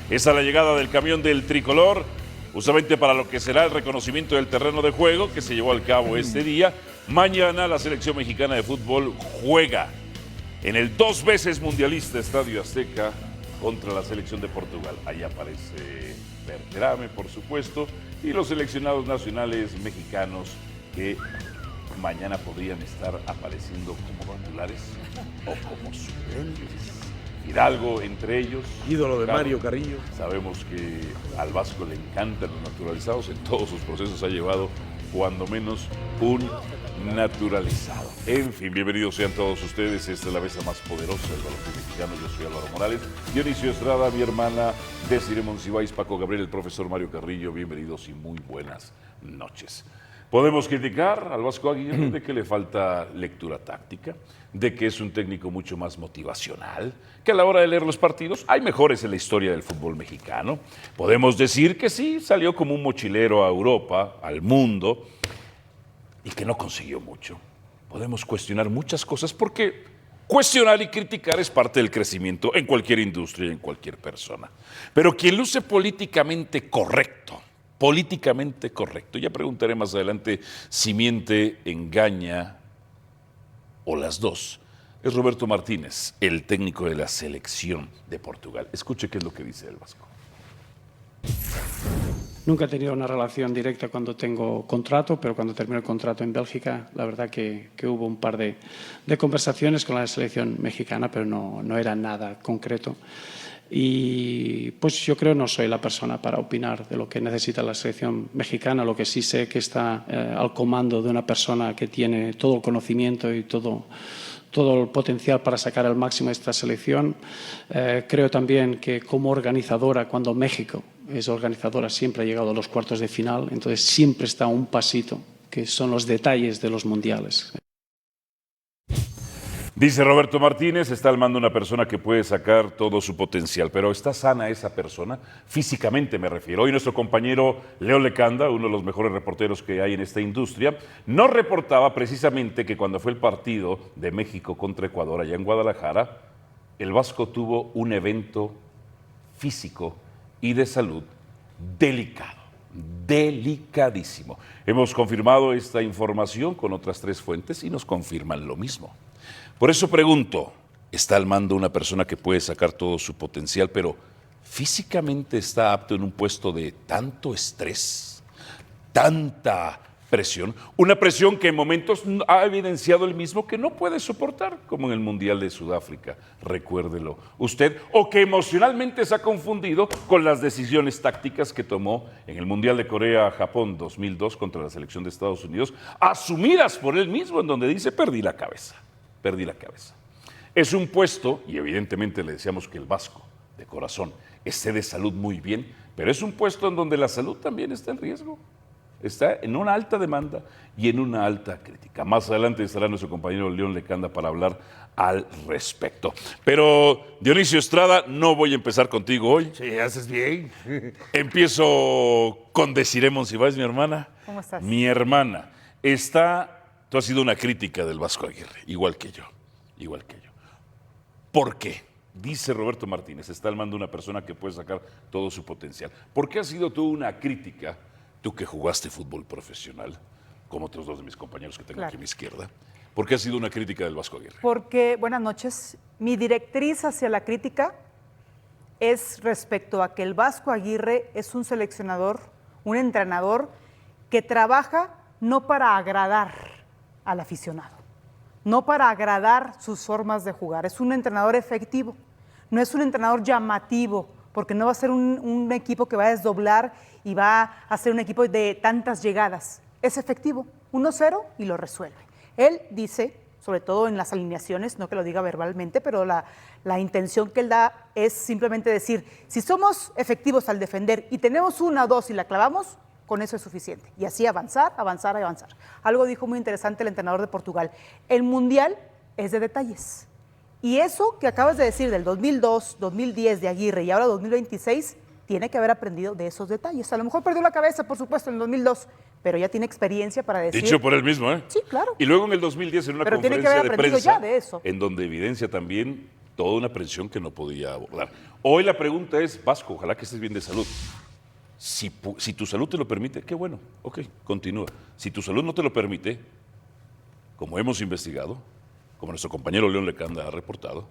es a la llegada del camión del tricolor, justamente para lo que será el reconocimiento del terreno de juego que se llevó a cabo este día. Mañana la selección mexicana de fútbol juega en el 2 veces mundialista Estadio Azteca contra la selección de Portugal. Ahí aparece Berterame, por supuesto, y los seleccionados nacionales mexicanos que mañana podrían estar apareciendo como titulares o como suplentes. Hidalgo entre ellos. Ídolo de Mario Carrillo. Sabemos que al Vasco le encantan los naturalizados. En todos sus procesos ha llevado cuando menos un naturalizado. En fin, bienvenidos sean todos ustedes. Esta es la mesa más poderosa del baloncesto mexicano. Yo soy Álvaro Morales. Dionisio Estrada, mi hermana, Desiree Monsiváis, Paco Gabriel, el profesor Mario Carrillo. Bienvenidos y muy buenas noches. Podemos criticar al Vasco Aguirre de que le falta lectura táctica, de que es un técnico mucho más motivacional, que a la hora de leer los partidos hay mejores en la historia del fútbol mexicano. Podemos decir que sí, salió como un mochilero a Europa, al mundo, y que no consiguió mucho. Podemos cuestionar muchas cosas porque cuestionar y criticar es parte del crecimiento en cualquier industria y en cualquier persona. Pero quien luce políticamente correcto, ya preguntaré más adelante si miente, engaña o las dos, es Roberto Martínez, el técnico de la selección de Portugal. Escuche qué es lo que dice el Vasco. Nunca he tenido una relación directa cuando tengo contrato, pero cuando termino el contrato en Bélgica, la verdad que hubo un par de conversaciones con la selección mexicana, pero no era nada concreto. Y pues yo creo no soy la persona para opinar de lo que necesita la selección mexicana. Lo que sí sé que está al comando de una persona que tiene todo el conocimiento y todo el potencial para sacar al máximo esta selección. Creo también que como organizadora, cuando México es organizadora, siempre ha llegado a los cuartos de final, entonces siempre está un pasito, que son los detalles de los mundiales. Dice Roberto Martínez, está al mando una persona que puede sacar todo su potencial, pero ¿está sana esa persona? Físicamente me refiero. Hoy nuestro compañero Leo Lecanda, uno de los mejores reporteros que hay en esta industria, nos reportaba precisamente que cuando fue el partido de México contra Ecuador allá en Guadalajara, el Vasco tuvo un evento físico y de salud delicado, delicadísimo. Hemos confirmado esta información con otras 3 fuentes y nos confirman lo mismo. Por eso pregunto, ¿está al mando una persona que puede sacar todo su potencial, pero físicamente está apto en un puesto de tanto estrés, tanta presión? Una presión que en momentos ha evidenciado él mismo que no puede soportar, como en el Mundial de Sudáfrica, recuérdelo usted, o que emocionalmente se ha confundido con las decisiones tácticas que tomó en el Mundial de Corea-Japón 2002 contra la selección de Estados Unidos, asumidas por él mismo, en donde dice, perdí la cabeza. Es un puesto, y evidentemente le deseamos que el Vasco, de corazón, esté de salud muy bien, pero es un puesto en donde la salud también está en riesgo. Está en una alta demanda y en una alta crítica. Más adelante estará nuestro compañero León Lecanda para hablar al respecto. Pero, Dionisio Estrada, no voy a empezar contigo hoy. Sí, haces bien. Empiezo con Desiree Monsiváis, mi hermana. ¿Cómo estás? Mi hermana. Tú has sido una crítica del Vasco Aguirre, igual que yo. ¿Por qué? Dice Roberto Martínez, está al mando una persona que puede sacar todo su potencial. ¿Por qué has sido tú una crítica, tú que jugaste fútbol profesional, como otros 2 de mis compañeros que tengo aquí a mi izquierda? ¿Por qué has sido una crítica del Vasco Aguirre? Porque, buenas noches, mi directriz hacia la crítica es respecto a que el Vasco Aguirre es un seleccionador, un entrenador que trabaja no para agradar al aficionado, no para agradar sus formas de jugar. Es un entrenador efectivo, no es un entrenador llamativo, porque no va a ser un equipo que va a desdoblar y va a ser un equipo de tantas llegadas. Es efectivo, 1-0 y lo resuelve. Él dice, sobre todo en las alineaciones, no que lo diga verbalmente, pero la intención que él da es simplemente decir, si somos efectivos al defender y tenemos 1 o 2 y la clavamos, con eso es suficiente. Y así avanzar. Algo dijo muy interesante el entrenador de Portugal. El Mundial es de detalles. Y eso que acabas de decir del 2002, 2010 de Aguirre y ahora 2026, tiene que haber aprendido de esos detalles. A lo mejor perdió la cabeza, por supuesto, en el 2002, pero ya tiene experiencia para decir... Dicho por él mismo, ¿eh? Sí, claro. Y luego en el 2010 en una pero conferencia tiene que haber de aprendido prensa, ya de eso. en donde evidencia también toda una presión que no podía abordar. Hoy la pregunta es, Vasco, ojalá que estés bien de salud. Si tu salud te lo permite, qué bueno, ok, continúa. Si tu salud no te lo permite, como hemos investigado, como nuestro compañero León Lecanda ha reportado,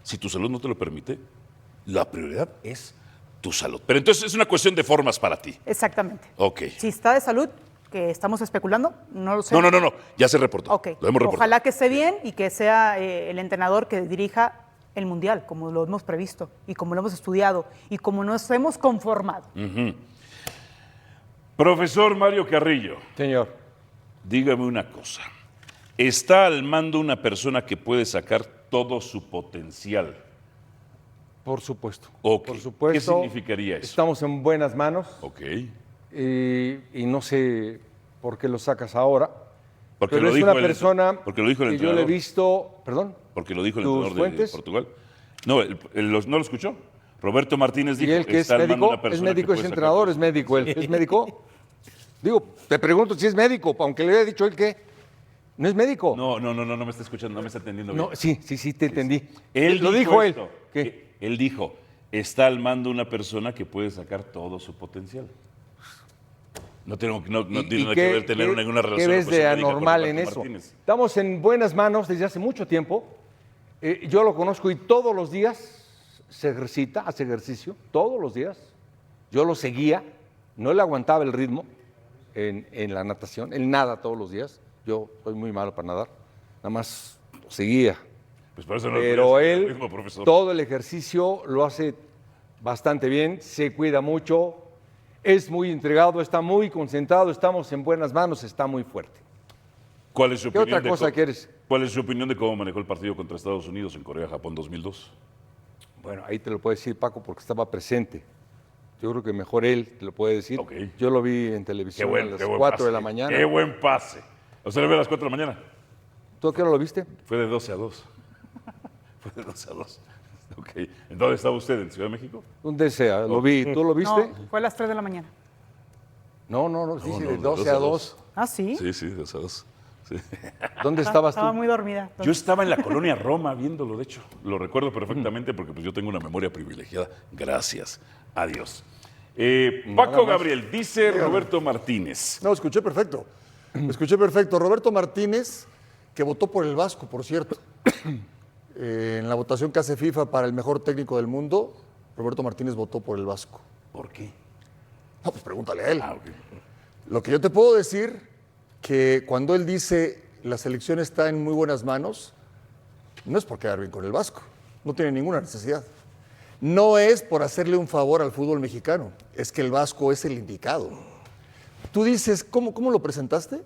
si tu salud no te lo permite, la prioridad es tu salud. Pero entonces es una cuestión de formas para ti. Exactamente. Ok. Si está de salud, que estamos especulando, no lo sé. No, ya se reportó. Ok. Lo hemos reportado. Ojalá que esté bien y que sea el entrenador que dirija el Mundial, como lo hemos previsto y como lo hemos estudiado y como nos hemos conformado. Profesor Mario Carrillo, Señor. dígame una cosa. ¿Está al mando una persona que puede sacar todo su potencial? Por supuesto. Ok. Por supuesto. ¿Qué significaría eso? Estamos en buenas manos Ok. y no sé por qué lo sacas ahora. Porque pero lo es dijo una el- persona porque lo dijo el que yo le he entrenador. visto, perdón, Porque lo dijo el ¿Tus entrenador de fuentes? Portugal. No, ¿no lo escuchó? Roberto Martínez y dijo él que es está al mando médico, una es persona que médico, es puede sacar entrenador, todo es su médico él, ¿es médico? Digo, te pregunto si es médico, aunque le haya dicho él que no es médico. No me está escuchando, no me está entendiendo bien. No, sí, te entendí. Él lo dijo él. esto, ¿Qué? Él dijo, está al mando una persona que puede sacar todo su potencial. No tiene nada que ver tener ninguna relación. ¿Qué ves con de cuestión médica con anormal en Roberto eso? Martínez. Estamos en buenas manos desde hace mucho tiempo. Yo lo conozco y todos los días se ejercita, hace ejercicio, todos los días. Yo lo seguía, no le aguantaba el ritmo en la natación, él nada todos los días. Yo soy muy malo para nadar, nada más lo seguía. Pues por eso no Pero es el él, mismo profesor. todo el ejercicio lo hace bastante bien, se cuida mucho, es muy entregado, está muy concentrado, estamos en buenas manos, está muy fuerte. ¿Cuál es su ¿Qué opinión otra cosa quieres? ¿Cuál es su opinión de cómo manejó el partido contra Estados Unidos en Corea-Japón 2002? Bueno, ahí te lo puede decir Paco porque estaba presente. Yo creo que mejor él te lo puede decir. Ok. Yo lo vi en Qué televisión buen, a las qué buen 4 pase. de la mañana. Qué buen pase. ¿O sea, lo ve a las 4 de la mañana? ¿Tú a qué hora lo viste? Fue de 12 a 2. Fue de 12 a 2. Ok. ¿En dónde estaba usted? ¿En Ciudad de México? Donde sea, lo vi. ¿Tú lo viste? No, fue a las 3 de la mañana. No, sí, no, de 12 a 2. Ah, sí. Sí, de 12 a 2. Sí. ¿Dónde estabas Estaba tú? muy dormida. Yo estaba en la colonia Roma viéndolo, de hecho. Lo recuerdo perfectamente porque pues, yo tengo una memoria privilegiada. Gracias a Dios. Paco Gabriel, dice Roberto Martínez. No, escuché perfecto. Escuché perfecto. Roberto Martínez, que votó por el Vasco, por cierto. En la votación que hace FIFA para el mejor técnico del mundo, Roberto Martínez votó por el Vasco. ¿Por qué? No, pues pregúntale a él. Ah, ok. Lo que yo te puedo decir, que cuando él dice la selección está en muy buenas manos, no es por quedar bien con el Vasco. No tiene ninguna necesidad. No es por hacerle un favor al fútbol mexicano, es que el Vasco es el indicado. Tú dices, ¿cómo lo presentaste?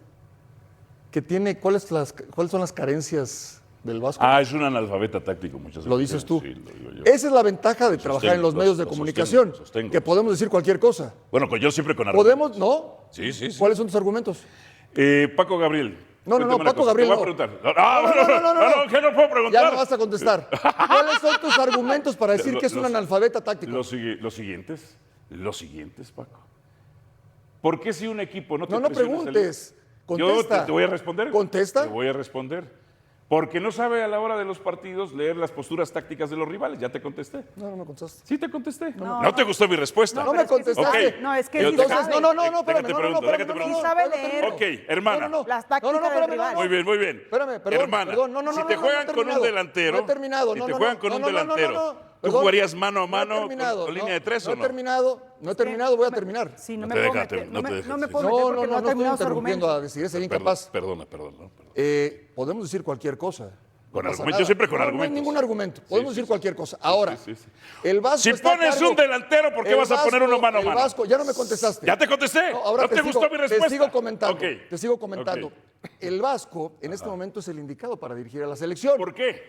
Que tiene, ¿cuáles son las carencias del Vasco? Ah, es un analfabeta táctico muchas veces. Lo dices tú. Sí, lo digo yo. Esa es la ventaja de trabajar en los Sostengo, medios de lo comunicación, sostengo. que podemos decir cualquier cosa. Bueno, yo siempre con argumentos. ¿Podemos? ¿No? Sí. ¿Cuáles son tus argumentos? Paco Gabriel. No, cuéntame una Paco cosa, Gabriel te voy a no. preguntar. No. ¿Qué no puedo preguntar? Ya no vas a contestar. ¿Cuáles son tus argumentos para decir que es un analfabeta táctico? Los siguientes, Paco. ¿Por qué si un equipo no te No presiona salir? preguntes. Yo Contesta. te voy a responder. ¿Contesta? Te voy a responder. Porque no sabe a la hora de los partidos leer las posturas tácticas de los rivales. Ya te contesté. No me contestaste. Sí te contesté. ¿No te gustó mi respuesta? No pero me es que sí contestaste. sabe. No, es que Yo- sí Entonces, sabe. no, Déjate espérame. pregunto, déjate pregunto. Sí sabe leer. Ok, hermana. Las tácticas No, del espérame, rival. Muy bien. Espérame, perdón. Hermana, perdón, si te juegan no he con un terminado. delantero, No he terminado. si no, te no, juegan no, con un no, no, no, delantero, no, ¿tú perdón. jugarías mano a No he mano terminado, con línea de tres o no? no? No he terminado, voy a terminar. Sí, no No me te puedo deja, meter. no te deja, No me sí, puedo sí. meter No, porque no ha estoy terminado su interrumpiendo argumento. a decir, sería incapaz. Perdona. Podemos decir cualquier cosa. Con No pasa argumentos, nada. yo siempre con No, argumentos. No hay ningún argumento. Podemos decir cualquier cosa. Ahora, sí. el Vasco Si está a pones cargo- un delantero, ¿por qué el vas a poner uno mano a el mano? Vasco, ya no me contestaste. Ya te contesté. No, ahora ¿No te gustó mi respuesta? Te sigo comentando. Ok. Te sigo comentando. Ok. El Vasco en este momento es el indicado para dirigir a la selección. ¿Por qué?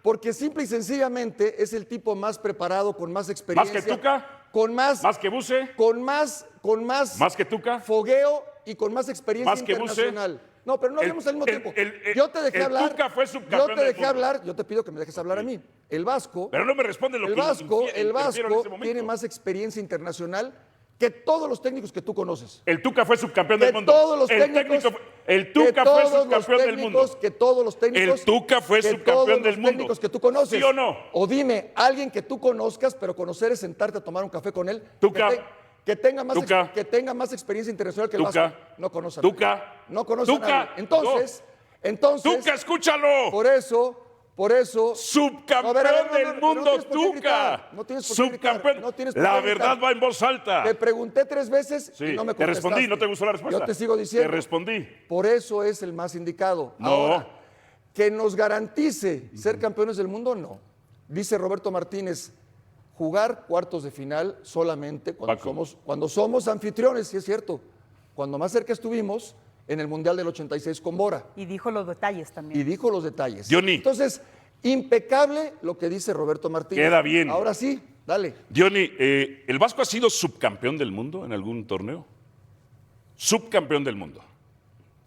Porque simple y sencillamente es el tipo más preparado, con más experiencia. ¿Más que Tuca? Con más. ¿Más que Buse? Con más. ¿Más que Tuca? Fogueo y con más experiencia ¿Más que Buse? internacional. No, pero no hablemos al mismo tiempo. Yo te dejé hablar. Tuca fue subcampeón Yo te dejé hablar. Yo te pido que me dejes hablar a mí. El Vasco. Pero no me responde lo El que Vasco, interfiero en ese momento. tiene más experiencia internacional que todos los técnicos que tú conoces. El Tuca fue subcampeón Que del mundo. todos los técnicos, el Tuca que fue todos los subcampeón del técnicos, mundo. que todos los técnicos, El Tuca fue que subcampeón todos del los mundo. técnicos que tú conoces. ¿Sí o no? O dime, alguien que tú conozcas, pero conocer es sentarte a tomar un café con él. Tuca. Que tenga más, Tuca. que tenga más experiencia internacional que el Tuca. Vasco. No conoce a nadie. Tuca. No conoce a Tuca. nadie. Entonces, Tuca, escúchalo. por eso. Subcampeón A ver, no, del no mundo, tienes por qué Tuca. gritar, no tienes por qué gritar, Subcampeón. no tienes por La qué gritar. verdad va en voz alta. Te pregunté 3 veces Sí, y no me te contestaste. respondí, ¿no te gustó la respuesta? Yo te sigo diciendo. Te respondí. Por eso es el más indicado. No. Ahora, que nos garantice ser campeones del mundo, no. Dice Roberto Martínez, jugar cuartos de final solamente Paco. cuando somos anfitriones, sí es cierto. Cuando más cerca estuvimos en el Mundial del 86 con Bora. Y dijo los detalles también. Y dijo los detalles. Johnny. Entonces, impecable lo que dice Roberto Martínez. Queda bien. Ahora sí, dale. Johnny, ¿el Vasco ha sido subcampeón del mundo en algún torneo? Subcampeón del mundo.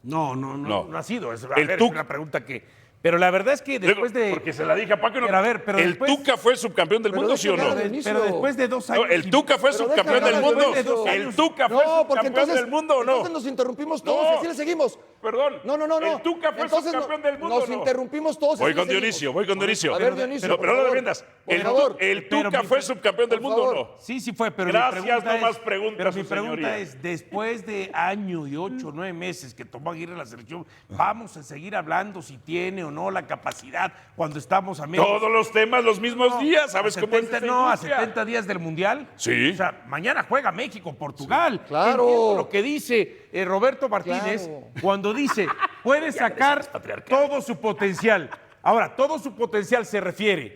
No ha sido. Es El es Tuca. una pregunta que... Pero la verdad es que después Luego, de... Porque se la dije a Paco. y no- Pero a ver, pero ¿El después- Tuca fue subcampeón del Pero mundo, sí o déjame no? hablar de inicio. Pero después de 2 No, años... el Tuca fue Pero subcampeón déjame del hablar mundo. de dos El años. Tuca fue No, porque subcampeón entonces, del mundo, ¿o no? entonces nos interrumpimos todos No. y así le seguimos. Perdón. No. El Tuca fue Entonces, subcampeón del mundo, Nos ¿no? interrumpimos todos y Voy así le con Dionisio, seguimos. voy con Dionisio. A ver, Dionisio, Pero no por lo defiendas. Por El, favor. el Pero Tuca mi- fue subcampeón del por mundo, ¿o favor. no? Sí, sí fue, pero Gracias, mi pregunta no más es, preguntas, pero mi su pregunta señoría. es, después de año y 8, 9 meses que tomó Aguirre la selección, ¿vamos a seguir hablando si tiene o no la capacidad cuando estamos a menos? Todos los temas los mismos días, ¿sabes a cómo es 70, esta no, a industria? 70 días del Mundial. Sí. O sea, mañana juega México, Portugal. claro. Entiendo lo que dice Roberto Martínez Claro. cuando dice, puede sacar todo su potencial. Ahora, todo su potencial se refiere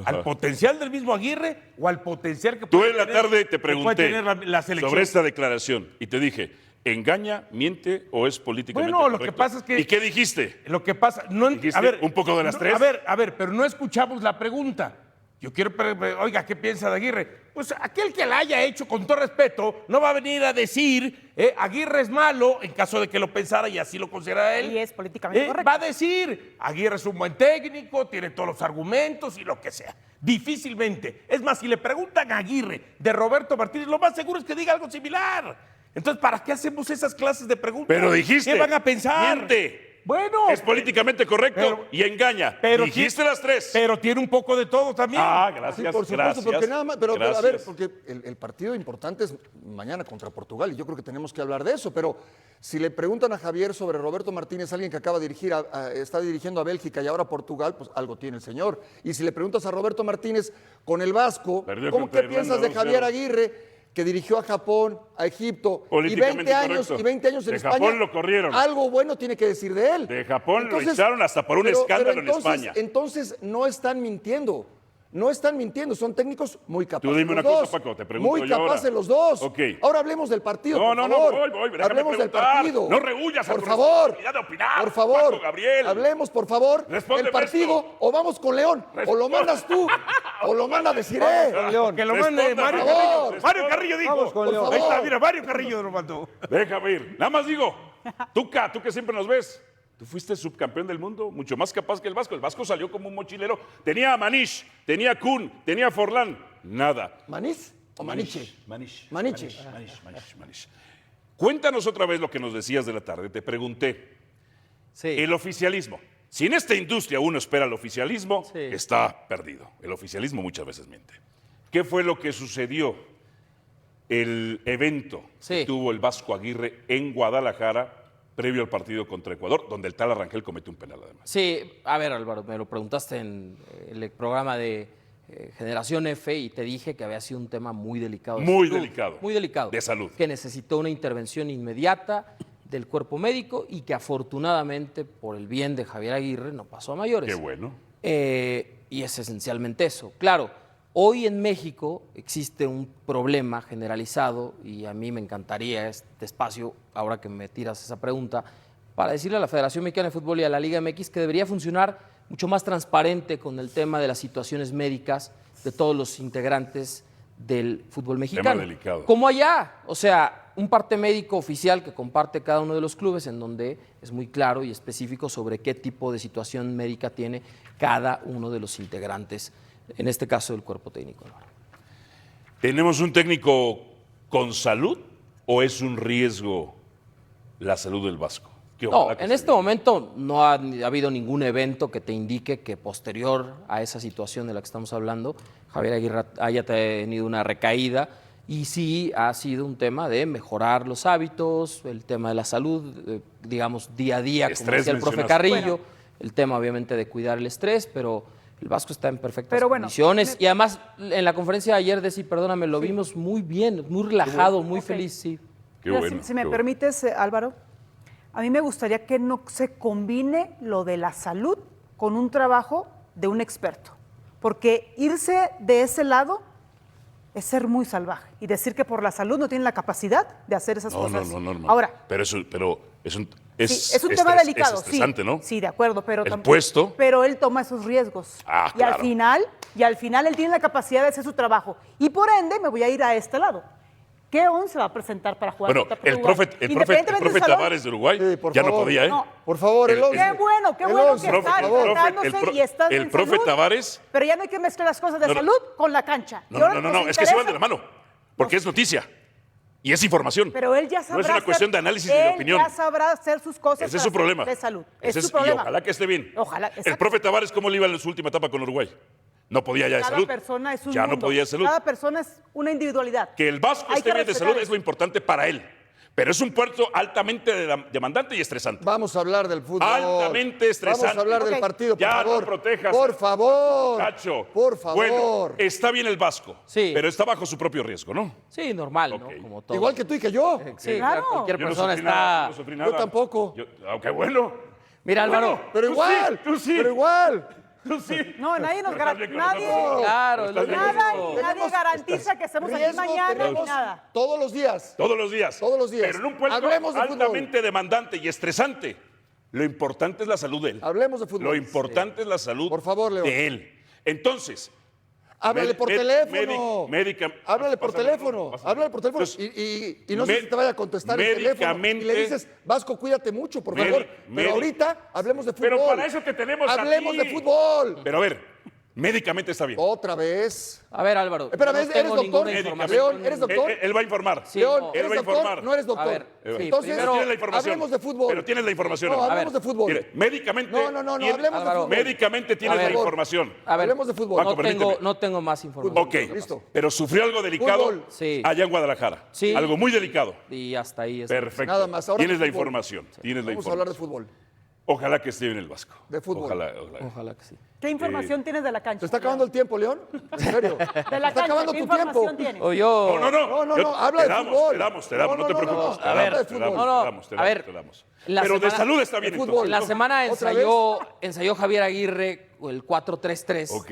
al potencial del mismo Aguirre o al potencial que Tú puede en la tener- tarde te que puede pregunté tener la selección. sobre esta declaración y te dije, ¿engaña, miente o es políticamente Bueno, lo que correcto? pasa es que- ¿Y qué dijiste? Lo que pasa, no, ¿Dijiste a ver, un poco de las no, tres? A ver, pero no escuchamos la pregunta. Yo quiero, oiga, ¿qué piensa de Aguirre? Pues aquel que la haya hecho con todo respeto no va a venir a decir Aguirre es malo, en caso de que lo pensara y así lo considerara él. Y es políticamente correcto. Va a decir, Aguirre es un buen técnico, tiene todos los argumentos y lo que sea. Difícilmente. Es más, si le preguntan a Aguirre de Roberto Martínez, lo más seguro es que diga algo similar. Entonces, ¿para qué hacemos esas clases de preguntas? Pero dijiste, ¿Qué van a pensar? miente. Bueno. Es políticamente correcto pero- y engaña. Pero Dijiste ti- las tres. Pero tiene un poco de todo también. Ah, Sí, gracias, por supuesto, gracias. porque nada más, pero a ver, Gracias. porque el partido importante es mañana contra Portugal y yo creo que tenemos que hablar de eso, pero si le preguntan a Javier sobre Roberto Martínez, alguien que acaba de dirigir, está dirigiendo a Bélgica y ahora a Portugal, pues algo tiene el señor. Y si le preguntas a Roberto Martínez con el Vasco, Perdió ¿cómo contra qué piensas Irlanda de Javier 2-0. Aguirre? Que dirigió a Japón, a Egipto, y Políticamente 20 años, correcto. y 20 años en De España. Japón lo corrieron. Algo bueno tiene que decir de él. De Japón lo echaron hasta por un escándalo en España. Entonces no están mintiendo. No están mintiendo, son técnicos muy capaces. Tú dime los una cosa, dos. Paco, te pregunto Muy yo ahora. capaces los dos. Ok. Ahora hablemos del partido. No, por no, no, favor. voy, déjame Hablemos del preguntar. partido. No rehuyas a por tu favor. responsabilidad de opinar, Por favor. Paco Gabriel. Hablemos, por favor, Respóndeme del partido esto. o vamos con León. O lo mandas tú o lo manda Desiree. León. Que lo mande Responda, Mario por favor. Carrillo. Mario Carrillo dijo. Vamos con Por León. favor. Ahí está, mira, Mario Carrillo lo mandó. Déjame ir. Nada más digo, Tuca, tú que siempre nos ves, tú fuiste subcampeón del mundo, mucho más capaz que el Vasco. El Vasco salió como un mochilero. Tenía a Manish, tenía a Kun, tenía a Forlán. Nada. ¿Manís o Maniche? Manish. Maniche. Manish. Cuéntanos otra vez lo que nos decías de la tarde. Te pregunté, Sí. el oficialismo. Si en esta industria uno espera el oficialismo, Sí. está perdido. El oficialismo muchas veces miente. ¿Qué fue lo que sucedió? El evento que Sí. tuvo el Vasco Aguirre en Guadalajara previo al partido contra Ecuador, donde el tal Arrangel cometió un penal además. Sí, a ver Álvaro, me lo preguntaste en el programa de Generación F y te dije que había sido un tema muy delicado. de Muy salud, delicado. Muy delicado. De salud. Que necesitó una intervención inmediata del cuerpo médico y que afortunadamente, por el bien de Javier Aguirre, no pasó a mayores. Qué bueno. Y es esencialmente eso. Claro, hoy en México existe un problema generalizado y a mí me encantaría este espacio, ahora que me tiras esa pregunta, para decirle a la Federación Mexicana de Fútbol y a la Liga MX que debería funcionar mucho más transparente con el tema de las situaciones médicas de todos los integrantes del fútbol mexicano. delicado. Como allá, o sea, un parte médico oficial que comparte cada uno de los clubes en donde es muy claro y específico sobre qué tipo de situación médica tiene cada uno de los integrantes, en este caso del cuerpo técnico. Tenemos un técnico con salud o es un riesgo la salud del Vasco? Que No, ojalá que en se este dé. momento no ha habido ningún evento que te indique que posterior a esa situación de la que estamos hablando, Javier Aguirre haya tenido una recaída, y sí ha sido un tema de mejorar los hábitos, el tema de la salud, digamos, día a día, como Estrés decía el profe mencionaste. Carrillo, Bueno. el tema obviamente de cuidar el estrés, pero el Vasco está en perfectas Pero bueno, condiciones, y además en la conferencia de ayer, Desi, perdóname, lo vimos muy bien, muy relajado, muy Ok. feliz, sí. Qué Mira, bueno. si me qué bueno. permites, Álvaro, a mí me gustaría que no se combine lo de la salud con un trabajo de un experto, porque irse de ese lado es ser muy salvaje y decir que por la salud no tienen la capacidad de hacer esas No, cosas. no, no. Ahora, Pero es un sí, es un tema delicado, es estresante, sí, ¿no? sí, de acuerdo, pero El tampoco- puesto. pero él toma esos riesgos. Ah, y al claro. final él tiene la capacidad de hacer su trabajo. Y por ende me voy a ir a este lado. ¿Qué 11 va a presentar para jugar Bueno, contra el Uruguay? profe Independientemente del salón, Tavares de Uruguay Sí, por ya no favor. podía, ¿eh? No. Por favor, el El- 11. Qué bueno El que 11. están tratándose y están el en profe salud, Tavares. pero ya no hay que mezclar las cosas de No, no. salud con la cancha. Y ahora No, nos es que se van interesa- de la mano. Porque es noticia. Y es información. Pero él ya sabrá No es una hacer- cuestión de análisis ni de opinión. Él ya sabrá hacer sus cosas Ese es su para- problema. de salud. Ese Es su y problema. ojalá que esté bien. Ojalá, El exacto. profe Tavares, ¿cómo le iba en su última etapa con Uruguay? No podía ya de Cada salud. persona es un ya mundo. no podía de salud. Cada persona es una individualidad. Que el Vasco Hay esté que bien de respetar salud es eso. lo importante para él. Pero es un puerto altamente demandante y estresante. Vamos a hablar del fútbol. Altamente estresante. Vamos a hablar Ok. del partido, por Ya favor. no protejas. Por favor. Cacho. Por favor. Bueno, está bien el Vasco. Sí. Pero está bajo su propio riesgo, ¿no? Sí, normal, Ok. ¿no? Como todo. Igual que tú y que yo. Sí, Claro. cualquier Yo no persona sufrí está... nada, yo no sufrí nada. Yo tampoco. Qué bueno. Mira, Álvaro, Bueno, Pero tú igual. sí, tú sí. Pero igual. Tú sí. No, nadie nos Pero estás bien con nadie, nosotros. claro, Estás bien con nada, nosotros. nadie garantiza que estemos aquí Riesgo mañana ni tenemos nada. todos los días. Todos los días. Todos los días. Pero en un puesto Hablemos de fútbol. altamente demandante y estresante. Lo importante es la salud de él. Hablemos de fútbol. Lo importante es la salud Por favor, León. de él. Entonces, Háblale por teléfono. médica- Háblale por pásame, teléfono. pásame. Háblale por teléfono. Entonces, Y no sé me- si te vaya a contestar el teléfono. Y médicamente- le dices, Vasco, cuídate mucho, por Medi- favor. medi- Pero ahorita hablemos de fútbol. Pero para eso te tenemos a Hablemos ti. de fútbol. Pero a ver, médicamente está bien. Otra vez. a ver, Álvaro. Espérame, yo no ¿eres tengo doctor? ninguna información. León, ¿eres doctor? Él va a informar. Sí, León, no. Él ¿eres va a doctor? informar. No eres doctor. A ver, sí, Entonces, primero- Tienes la información. hablemos de fútbol. Pero tienes la información. No, ahora. hablemos de fútbol. Mire, médicamente. No, hablemos de Álvaro, fútbol. Médicamente tienes A la ver. información. A ver, Hablemos de fútbol. Paco, no permíteme. tengo más información. Ok, Listo. pero sufrió algo delicado Fútbol. Sí. allá en Guadalajara. Sí. Algo muy delicado. Y hasta ahí es. Perfecto. Nada más. Ahora Tienes de la fútbol. información. Tienes la Vamos a hablar de información. fútbol. Ojalá que esté bien el Vasco. De fútbol. Ojalá. Ojalá que sí. ¿Qué información tienes de la cancha? ¿Te está acabando el tiempo, León? En serio. De la Te está cancha, acabando ¿qué tu información tiempo. tienes? O yo... No, habla te de damos, fútbol. Te damos, no te No, preocupes. no, Te habla damos, de te fútbol. damos, No, no, te damos, te a damos, ver, te damos. la Pero de semana- salud está bien de fútbol. entonces. En la ¿no? semana ¿Otra ensayó Javier Aguirre el 4-3-3, Ok.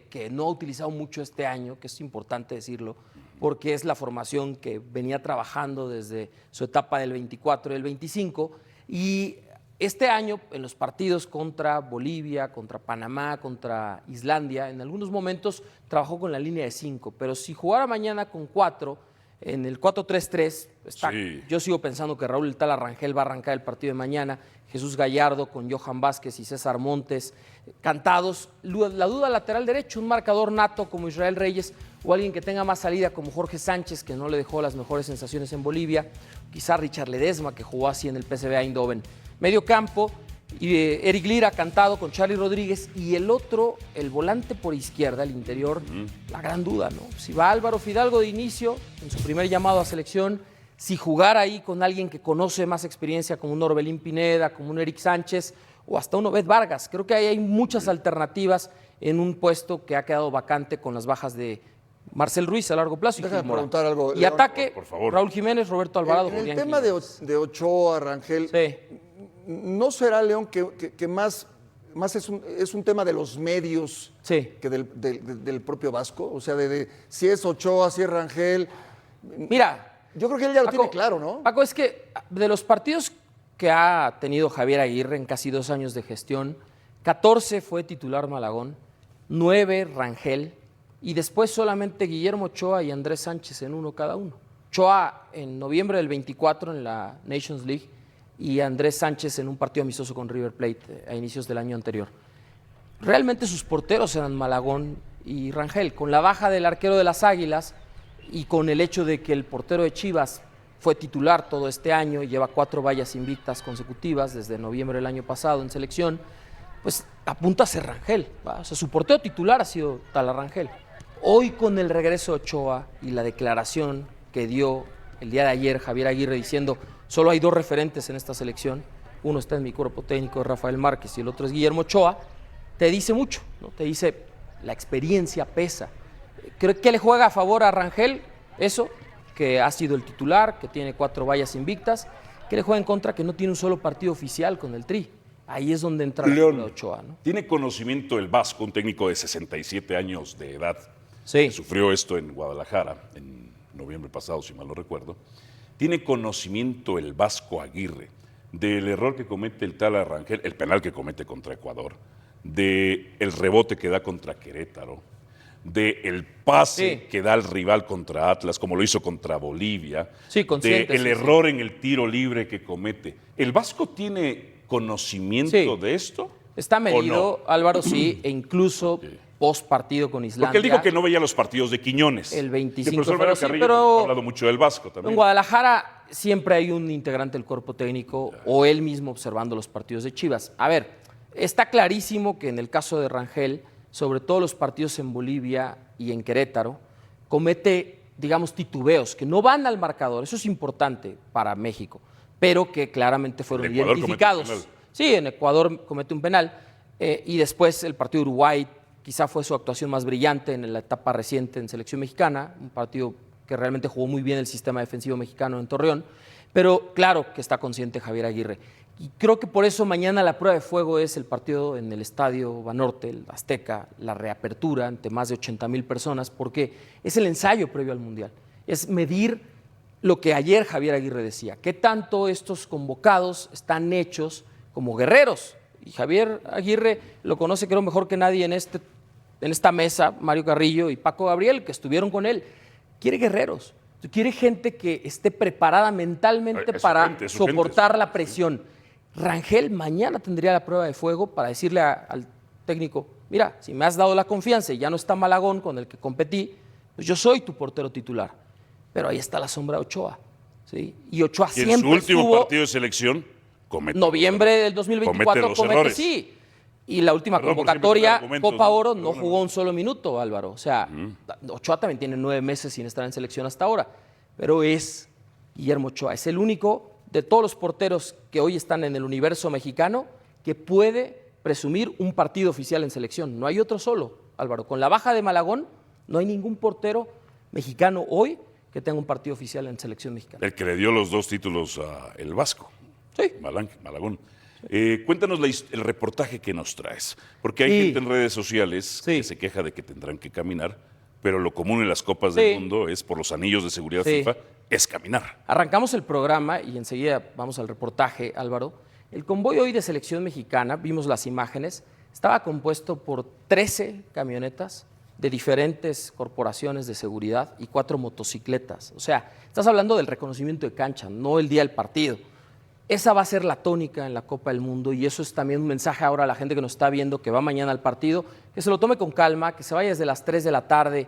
que no ha utilizado mucho este año, que es importante decirlo, porque es la formación que venía trabajando desde su etapa del 24 y el 25. Y este año, en los partidos contra Bolivia, contra Panamá, contra Islandia, en algunos momentos trabajó con la línea de 5, pero si jugara mañana con 4, en el 4-3-3, Sí. yo sigo pensando que Raúl El Tala Rangel va a arrancar el partido de mañana, Jesús Gallardo con Johan Vázquez y César Montes, cantados, la duda lateral derecho, un marcador nato como Israel Reyes o alguien que tenga más salida como Jorge Sánchez, que no le dejó las mejores sensaciones en Bolivia, quizá Richard Ledesma, que jugó así en el PSV Eindhoven. Medio campo, y Eric Lira cantado con Charly Rodríguez, y el otro, el volante por izquierda, el interior, la gran duda, ¿no? Si va Álvaro Fidalgo de inicio, en su primer llamado a selección, si jugar ahí con alguien que conoce más experiencia, como un Orbelín Pineda, como un Eric Sánchez, o hasta un Obed Vargas. Creo que ahí hay muchas alternativas en un puesto que ha quedado vacante con las bajas de Marcel Ruiz a largo plazo y Déjame Gil Mora. preguntar algo, Y León, ataque, por favor. Raúl Jiménez, Roberto Alvarado, En el Julián tema Quiñones. de Ochoa, Rangel, Sí. ¿no será, León, que más es un tema de los medios Sí. que del propio Vasco? O sea, de si es Ochoa, si es Rangel. Mira, Yo creo que él ya lo Paco, tiene claro, ¿no? Paco, es que de los partidos que ha tenido Javier Aguirre en casi 2 años de gestión, 14 fue titular Malagón, 9 Rangel, y después solamente Guillermo Ochoa y Andrés Sánchez en uno cada uno. Ochoa en noviembre del 24 en la Nations League y Andrés Sánchez en un partido amistoso con River Plate a inicios del año anterior. Realmente sus porteros eran Malagón y Rangel. Con la baja del arquero de las Águilas, y con el hecho de que el portero de Chivas fue titular todo este año y lleva 4 vallas invictas consecutivas desde noviembre del año pasado en selección, pues apunta a ser Rangel, ¿va? O sea, su portero titular ha sido Tala Rangel. Hoy con el regreso de Ochoa y la declaración que dio el día de ayer Javier Aguirre diciendo solo hay 2 referentes en esta selección, uno está en mi cuerpo técnico, Rafael Márquez, y el otro es Guillermo Ochoa, te dice mucho, ¿no? Te dice la experiencia pesa. Creo que le juega a favor a Rangel eso, que ha sido el titular, que tiene 4 vallas invictas, que le juega en contra que no tiene un solo partido oficial con el Tri. Ahí es donde entra León, la Ochoa, ¿no? ¿Tiene conocimiento el Vasco, un técnico de 67 años de edad? Sí. Que sufrió esto en Guadalajara en noviembre pasado, si mal no recuerdo. ¿Tiene conocimiento el Vasco Aguirre del error que comete el Tala Rangel, el penal que comete contra Ecuador, del rebote que da contra Querétaro, del pase que da al rival contra Atlas, como lo hizo contra Bolivia, Sí, consciente, del sí, error en el tiro libre que comete? ¿El Vasco tiene conocimiento Sí. de esto? Está ¿O medido, no? Álvaro, sí, e incluso post partido con Islandia. Porque él dijo que no veía los partidos de Quiñones. El 25 Y el profesor de Mario febrero, sí, Carrillo pero ha hablado mucho del Vasco también. En Guadalajara siempre hay un integrante del cuerpo técnico o él mismo observando los partidos de Chivas. A ver, está clarísimo que en el caso de Rangel, sobre todo los partidos en Bolivia y en Querétaro, comete, digamos, titubeos que no van al marcador. Eso es importante para México, pero que claramente fueron En Ecuador identificados. comete un penal. Sí, en Ecuador comete un penal y después el partido de Uruguay quizá fue su actuación más brillante en la etapa reciente en selección mexicana, un partido que realmente jugó muy bien el sistema defensivo mexicano en Torreón, pero claro que está consciente Javier Aguirre. Y creo que por eso mañana la prueba de fuego es el partido en el Estadio Banorte, el Azteca, la reapertura ante más de 80,000 personas, porque es el ensayo previo al Mundial. Es medir lo que ayer Javier Aguirre decía, qué tanto estos convocados están hechos como guerreros. Y Javier Aguirre lo conoce creo mejor que nadie en esta mesa, Mario Carrillo y Paco Gabriel, que estuvieron con él. Quiere guerreros, quiere gente que esté preparada mentalmente para soportar la presión. Rangel mañana tendría la prueba de fuego para decirle al técnico, mira, si me has dado la confianza y ya no está Malagón con el que competí, pues yo soy tu portero titular. Pero ahí está la sombra de Ochoa, ¿sí? Y Ochoa Y en siempre su último estuvo, partido de selección, comete noviembre los del 2024 comete los errores. sí. Y la última Perdón por convocatoria, siempre traer argumentos, Copa Oro, no perdóname. jugó un solo minuto, Álvaro. O sea, Ochoa también tiene 9 meses sin estar en selección hasta ahora. Pero es Guillermo Ochoa, es el único de todos los porteros que hoy están en el universo mexicano que puede presumir un partido oficial en selección. No hay otro solo, Álvaro. Con la baja de Malagón, no hay ningún portero mexicano hoy que tenga un partido oficial en selección mexicana. El que le dio los 2 títulos a el Vasco, Sí. Malagón. Cuéntanos el reportaje que nos traes, porque hay Sí. gente en redes sociales Sí. que se queja de que tendrán que caminar, pero lo común en las copas Sí. del mundo es, por los anillos de seguridad Sí. FIFA, es caminar. Arrancamos el programa y enseguida vamos al reportaje, Álvaro. El convoy hoy de selección mexicana, vimos las imágenes, estaba compuesto por 13 camionetas de diferentes corporaciones de seguridad y 4 motocicletas. O sea, estás hablando del reconocimiento de cancha, no el día del partido. Esa va a ser la tónica en la Copa del Mundo y eso es también un mensaje ahora a la gente que nos está viendo, que va mañana al partido, que se lo tome con calma, que se vaya desde las 3 de la tarde,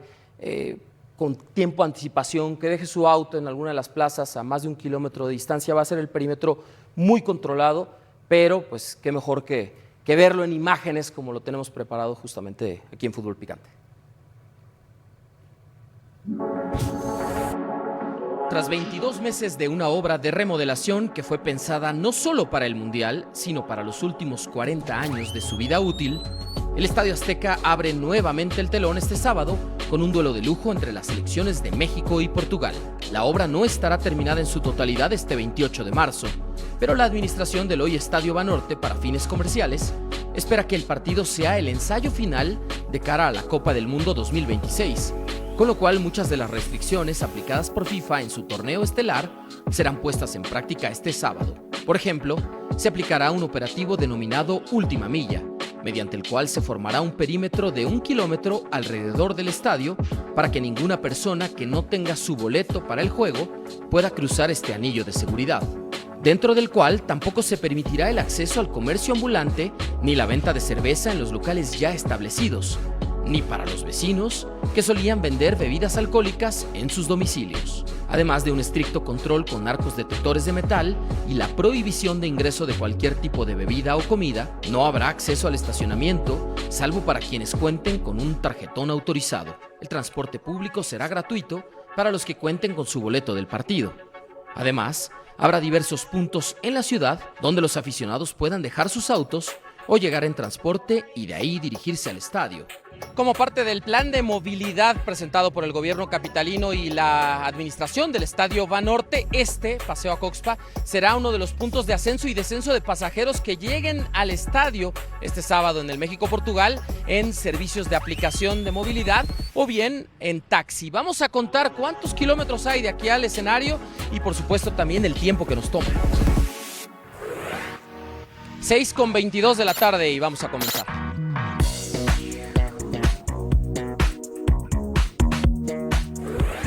con tiempo de anticipación, que deje su auto en alguna de las plazas a más de 1 kilómetro de distancia. Va a ser el perímetro muy controlado, pero pues qué mejor que verlo en imágenes como lo tenemos preparado justamente aquí en Fútbol Picante. Tras 22 meses de una obra de remodelación que fue pensada no solo para el Mundial, sino para los últimos 40 años de su vida útil, el Estadio Azteca abre nuevamente el telón este sábado con un duelo de lujo entre las selecciones de México y Portugal. La obra no estará terminada en su totalidad este 28 de marzo, pero la administración del hoy Estadio Banorte para fines comerciales espera que el partido sea el ensayo final de cara a la Copa del Mundo 2026. Con lo cual muchas de las restricciones aplicadas por FIFA en su torneo estelar serán puestas en práctica este sábado. Por ejemplo, se aplicará un operativo denominado Última Milla, mediante el cual se formará un perímetro de 1 kilómetro alrededor del estadio para que ninguna persona que no tenga su boleto para el juego pueda cruzar este anillo de seguridad, dentro del cual tampoco se permitirá el acceso al comercio ambulante ni la venta de cerveza en los locales ya establecidos. ni para los vecinos, que solían vender bebidas alcohólicas en sus domicilios. Además de un estricto control con arcos detectores de metal y la prohibición de ingreso de cualquier tipo de bebida o comida, no habrá acceso al estacionamiento, salvo para quienes cuenten con un tarjetón autorizado. El transporte público será gratuito para los que cuenten con su boleto del partido. Además, habrá diversos puntos en la ciudad donde los aficionados puedan dejar sus autos o llegar en transporte y de ahí dirigirse al estadio. Como parte del plan de movilidad presentado por el gobierno capitalino y la administración del Estadio Banorte, Paseo a Coxpa, será uno de los puntos de ascenso y descenso de pasajeros que lleguen al estadio este sábado en el México-Portugal en servicios de aplicación de movilidad o bien en taxi. Vamos a contar cuántos kilómetros hay de aquí al escenario y por supuesto también el tiempo que nos toma. 6:22 de la tarde y vamos a comenzar.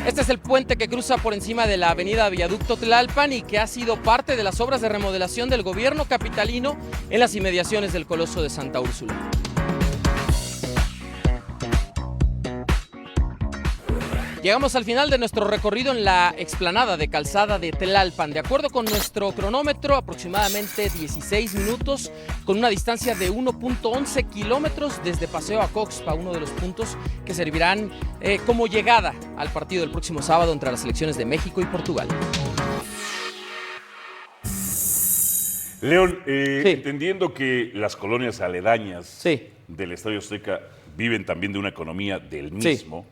Este es el puente que cruza por encima de la avenida Viaducto Tlalpan y que ha sido parte de las obras de remodelación del gobierno capitalino en las inmediaciones del Coloso de Santa Úrsula. Llegamos al final de nuestro recorrido en la explanada de Calzada de Tlalpan. De acuerdo con nuestro cronómetro, aproximadamente 16 minutos, con una distancia de 1.11 kilómetros desde Paseo a Coxpa, uno de los puntos que servirán como llegada al partido del próximo sábado entre las selecciones de México y Portugal. León, entendiendo que las colonias aledañas del Estadio Azteca viven también de una economía del mismo,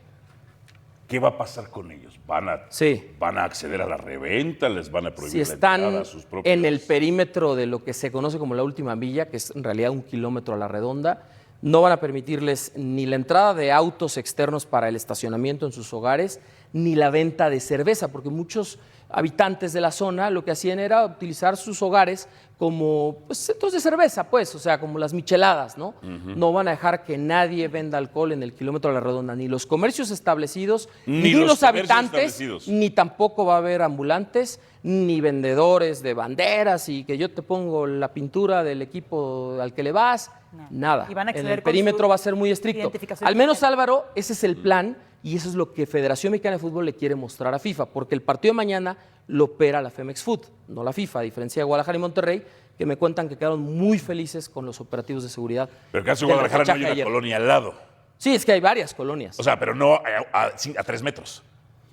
¿qué va a pasar con ellos? ¿Van a acceder a la reventa? ¿Les van a prohibir la entrada a sus propios? En el perímetro de lo que se conoce como la última milla, que es en realidad 1 kilómetro a la redonda, no van a permitirles ni la entrada de autos externos para el estacionamiento en sus hogares, ni la venta de cerveza, porque muchos habitantes de la zona lo que hacían era utilizar sus hogares como centros de cerveza, o sea, como las micheladas, ¿no? No van a dejar que nadie venda alcohol en el kilómetro a la redonda, ni los comercios establecidos, ni los habitantes, ni tampoco va a haber ambulantes, ni vendedores de banderas y que yo te pongo la pintura del equipo al que le vas, nada. En el perímetro va a ser muy estricto. Al menos, Álvaro, ese es el plan y eso es lo que Federación Mexicana de Fútbol le quiere mostrar a FIFA, porque el partido de mañana lo opera la Femex Food, no la FIFA, a diferencia de Guadalajara y Monterrey, que me cuentan que quedaron muy felices con los operativos de seguridad. Pero casi Guadalajara no hay una colonia al lado. Sí, es que hay varias colonias. O sea, pero no a 3 metros.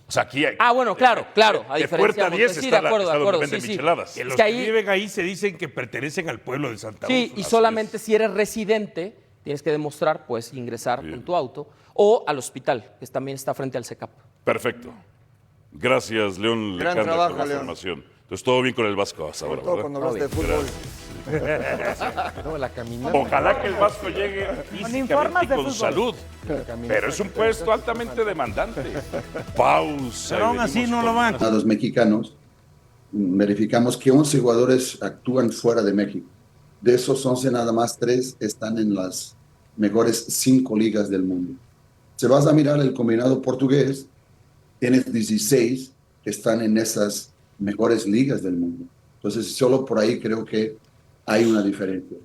O sea, aquí hay... bueno, claro. A de diferencia puerta 10 está donde venden sí. micheladas. Que los que viven ahí se dicen que pertenecen al pueblo de Santa Úrsula. Sí, y solamente si eres residente tienes que demostrar, ingresar con tu auto o al hospital, que también está frente al CECAP. Perfecto. Gracias, León Lecanda, trabajo, por la información. Entonces, todo bien con el Vasco hasta ahora, Todo ¿verdad? cuando hablas de fútbol. No, la caminata. Ojalá que el Vasco llegue físicamente y con salud. Pero es un puesto altamente demandante. Pausa. Pero aún así no lo van. A los mexicanos, verificamos que 11 jugadores actúan fuera de México. De esos 11, nada más 3 están en las mejores 5 ligas del mundo. Si vas a mirar el combinado portugués, tienes 16 que están en esas mejores ligas del mundo. Entonces, solo por ahí creo que hay una diferencia.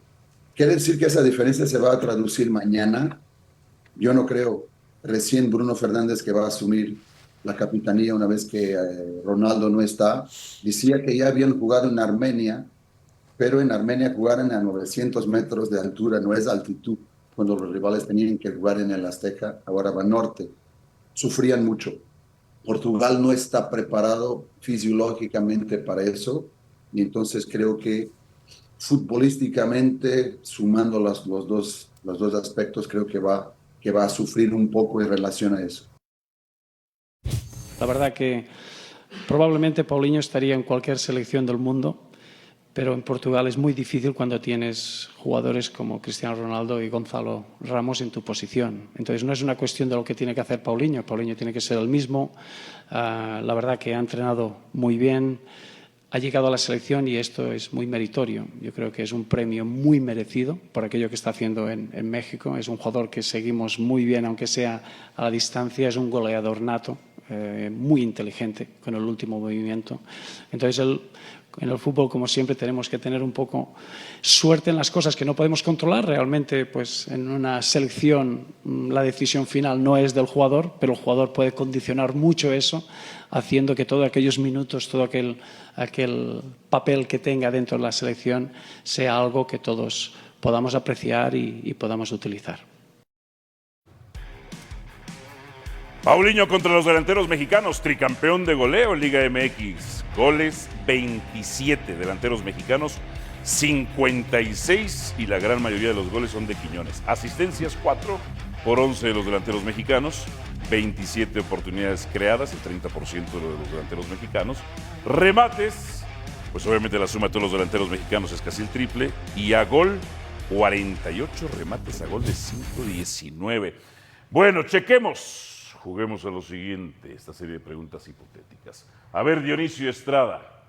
¿Quiere decir que esa diferencia se va a traducir mañana? Yo no creo. Recién Bruno Fernández, que va a asumir la capitanía una vez que Ronaldo no está, decía que ya habían jugado en Armenia, pero en Armenia jugaron a 900 metros de altura, no es altitud, cuando los rivales tenían que jugar en el Azteca, ahora Banorte. Sufrían mucho. Portugal no está preparado fisiológicamente para eso, y entonces creo que futbolísticamente, sumando los dos aspectos, creo que va a sufrir un poco en relación a eso. La verdad que probablemente Paulinho estaría en cualquier selección del mundo, pero en Portugal es muy difícil cuando tienes jugadores como Cristiano Ronaldo y Gonzalo Ramos en tu posición. Entonces no es una cuestión de lo que tiene que hacer Paulinho. Paulinho tiene que ser el mismo. La verdad que ha entrenado muy bien, ha llegado a la selección y esto es muy meritorio. Yo creo que es un premio muy merecido por aquello que está haciendo en México. Es un jugador que seguimos muy bien, aunque sea a la distancia. Es un goleador nato, muy inteligente con el último movimiento. Entonces él, En el fútbol, como siempre, tenemos que tener un poco suerte en las cosas que no podemos controlar. Realmente, pues en una selección la decisión final no es del jugador, pero el jugador puede condicionar mucho eso, haciendo que todos aquellos minutos, todo aquel papel que tenga dentro de la selección sea algo que todos podamos apreciar y podamos utilizar. Paulinho contra los delanteros mexicanos, tricampeón de goleo en Liga MX. Goles 27, delanteros mexicanos 56 y la gran mayoría de los goles son de Quiñones. Asistencias 4 por 11 de los delanteros mexicanos, 27 oportunidades creadas, el 30% de los delanteros mexicanos. Remates, pues obviamente la suma de todos los delanteros mexicanos es casi el triple. Y a gol, 48 remates a gol de 5-19. Bueno, chequemos. Juguemos a lo siguiente, esta serie de preguntas hipotéticas. A ver, Dionisio Estrada,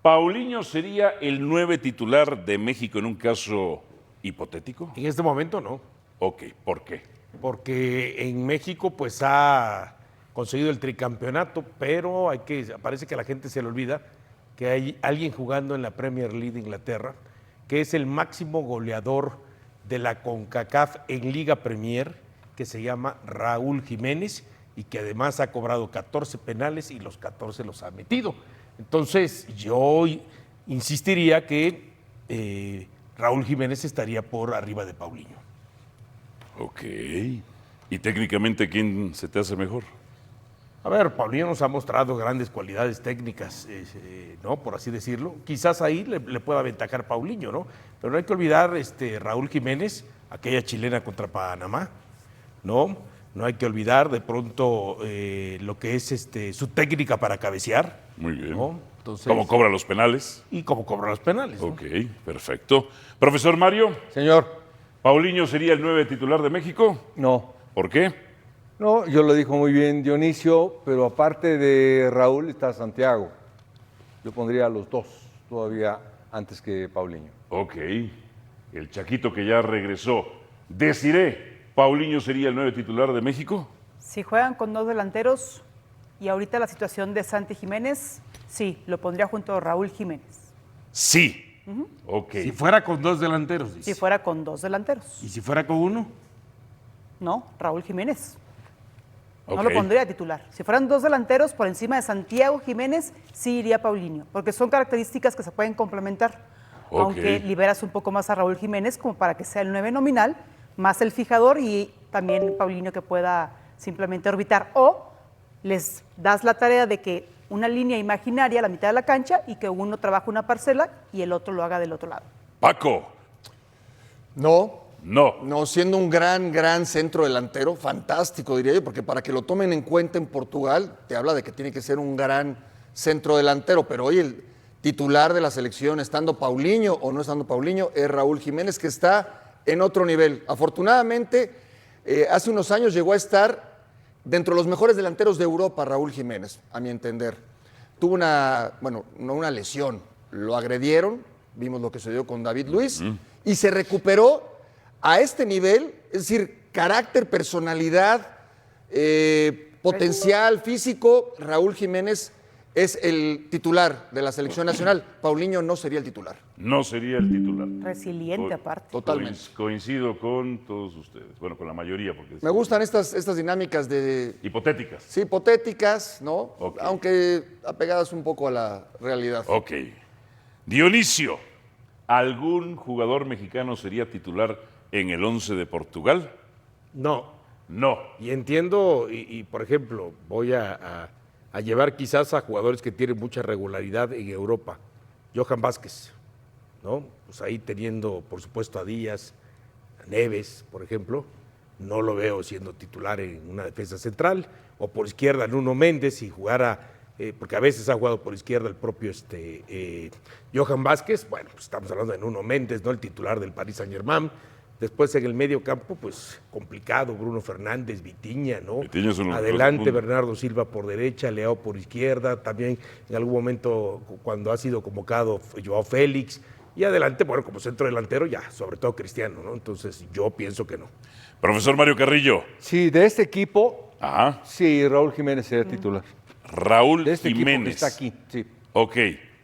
¿Paulinho sería el 9 titular de México en un caso hipotético? En este momento no. Ok, ¿por qué? Porque en México pues ha conseguido el tricampeonato, pero parece que a la gente se le olvida que hay alguien jugando en la Premier League de Inglaterra, que es el máximo goleador de la CONCACAF en Liga Premier, que se llama Raúl Jiménez, y que además ha cobrado 14 penales y los 14 los ha metido. Entonces, yo insistiría que Raúl Jiménez estaría por arriba de Paulinho. Ok. ¿Y técnicamente quién se te hace mejor? A ver, Paulinho nos ha mostrado grandes cualidades técnicas, ¿no? Por así decirlo. Quizás ahí le pueda aventajar Paulinho, ¿no? Pero no hay que olvidar Raúl Jiménez, aquella chilena contra Panamá, ¿no? No hay que olvidar de pronto lo que es su técnica para cabecear. Muy bien. ¿No? Entonces, ¿Cómo cobra los penales? Y cómo cobra los penales. ¿No? Ok, perfecto. Profesor Mario, Señor, ¿Paulinho sería el 9 titular de México? no. ¿Por qué? No, yo lo dijo muy bien Dionisio, pero aparte de Raúl está Santiago. Yo pondría a los dos todavía antes que Paulinho. Ok, el Chaquito que ya regresó. Deciré, ¿Paulinho sería el 9 titular de México? Si juegan con dos delanteros y ahorita la situación de Santi Jiménez, sí, lo pondría junto a Raúl Jiménez. Sí. Ok. Si fuera con dos delanteros, dice. Si fuera con dos delanteros. ¿Y si fuera con uno? No, Raúl Jiménez. No Ok. lo pondría de titular. Si fueran dos delanteros por encima de Santiago Jiménez, sí iría Paulinho, porque son características que se pueden complementar. Ok. Aunque liberas un poco más a Raúl Jiménez como para que sea el 9 nominal, más el fijador y también Paulinho que pueda simplemente orbitar. O les das la tarea de que una línea imaginaria a la mitad de la cancha y que uno trabaje una parcela y el otro lo haga del otro lado. Paco, No, no. siendo un gran centro delantero, fantástico diría yo, porque para que lo tomen en cuenta en Portugal, te habla de que tiene que ser un gran centro delantero, pero hoy el titular de la selección, estando Paulinho o no estando Paulinho, es Raúl Jiménez, que está en otro nivel. Afortunadamente, hace unos años llegó a estar dentro de los mejores delanteros de Europa, Raúl Jiménez, a mi entender. Tuvo no una lesión, lo agredieron, vimos lo que sucedió con David Luiz, y se recuperó a este nivel, es decir, carácter, personalidad, potencial físico. Raúl Jiménez es el titular de la selección nacional. Paulinho no sería el titular. No sería el titular. Resiliente aparte. Totalmente. Coincido con todos ustedes. Bueno, con la mayoría. Porque Me gustan estas dinámicas de... hipotéticas. Sí, hipotéticas, ¿no? Ok. Aunque apegadas un poco a la realidad. Ok. Dionisio, ¿algún jugador mexicano sería titular en el 11 de Portugal? No. No. Y entiendo, por ejemplo, voy a llevar quizás a jugadores que tienen mucha regularidad en Europa. Johan Vázquez, ¿no? Pues ahí teniendo, por supuesto, a Díaz, a Neves, por ejemplo, no lo veo siendo titular en una defensa central, o por izquierda Nuno Méndez, si jugara, porque a veces ha jugado por izquierda el propio Johan Vázquez. Bueno, pues estamos hablando de Nuno Méndez, ¿no? El titular del Paris Saint-Germain. Después en el medio campo, pues complicado, Bruno Fernández, Vitinha, ¿no? Vitinha es uno de los Adelante, puntos. Bernardo Silva por derecha, Leao por izquierda, también en algún momento cuando ha sido convocado Joao Félix, y adelante, bueno, como centro delantero ya, sobre todo Cristiano, ¿no? Entonces yo pienso que no. Profesor Mario Carrillo. Sí, de este equipo, Ajá. sí, Raúl Jiménez sería titular. Raúl De este equipo que Jiménez. está aquí, sí. Ok.